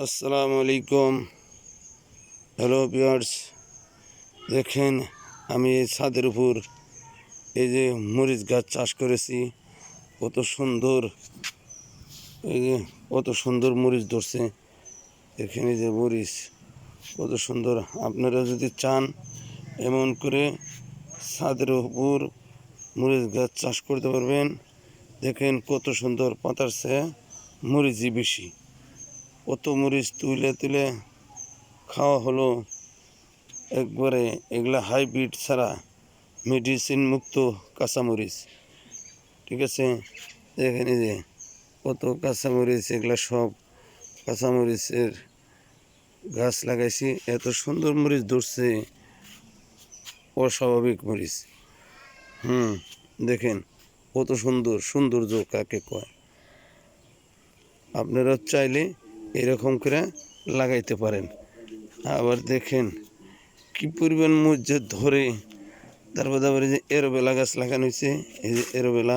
আসসালামু আলাইকুম। Hello viewers, দেখেন আমি এই ছাদের উপর এই যে মরিচ গাছ চাষ করেছি। কত সুন্দর, এই যে কত সুন্দর মরিচ ধরছে। দেখেন এই যে মরিচ কত সুন্দর। আপনারা যদি চান এমন করে ছাদের উপর মরিচ গাছ চাষ করতে পারবেন। দেখেন কত সুন্দর, পাতার চেয়ে মরিচই বেশি। কত মরিচ তুলে তুলে খাওয়া হলো একবারে। এগুলা হাইব্রিড ছাড়া মেডিসিন মুক্ত কাঁচামরিচ, ঠিক আছে। এখানে যে কত কাঁচামরিচ, এগুলা সব কাঁচামরিচের গাছ লাগাইছি। এত সুন্দর মরিচ ধরছে, অস্বাভাবিক মরিচ। দেখেন কত সুন্দর, সৌন্দর্য কাকে কয়। আপনারা চাইলে এরকম করে লাগাইতে পারেন। আবার দেখেন কি পরিমাণ মরিচ ধরে। তারপরে যে এরোবেলা গাছ লাগানো হয়েছে, এই যে এরোবেলা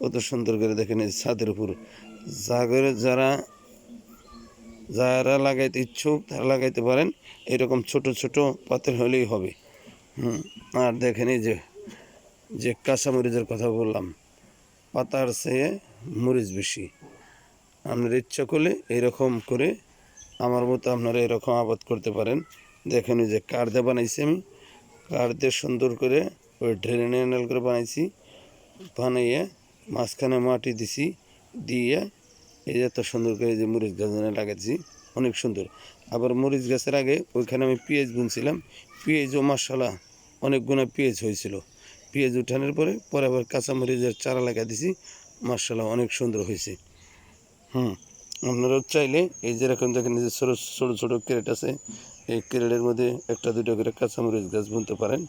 কত সুন্দর করে দেখেন। এই ছাদের উপর যারা যারা লাগাইতে ইচ্ছুক তারা লাগাইতে পারেন। এরকম ছোট ছোট পাত্র হলেই হবে। আর দেখেন এই যে যে কাঁচামরিচের কথা বললাম, পাতার চেয়ে মরিচ বেশি। আপনার ইচ্ছা করলে এরকম করে আমার মতো আপনারা এরকম আবাদ করতে পারেন। দেখেন এই যে কাঠ দিয়ে বানাইছি আমি, কাঠ দিয়ে সুন্দর করে ওই ড্রেনেল করে বানাইছি। বানাইয়ে মাঝখানে মাটি দিছি, দিয়ে এই যে এত সুন্দর করে যে মরিচ গাছ লাগাইছি, অনেক সুন্দর। আবার মরিচ গাছের আগে ওইখানে আমি পেঁয়াজ বুনছিলাম। পেঁয়াজও মাশাআল্লাহ অনেকগুলো পেঁয়াজ হয়েছিল। পেঁয়াজ উঠানোর পরে আবার কাঁচামরিচের চারা লাগা দিছি, মাশাআল্লাহ অনেক সুন্দর হয়েছে। আপনারাও চাইলে এই যেরকম দেখেন যে ছোটো ছোটো ছোটো ক্যারেট আছে, এই ক্যারেটের মধ্যে একটা দুটো করে কাঁচামরিচ গাছ বুনতে পারেন।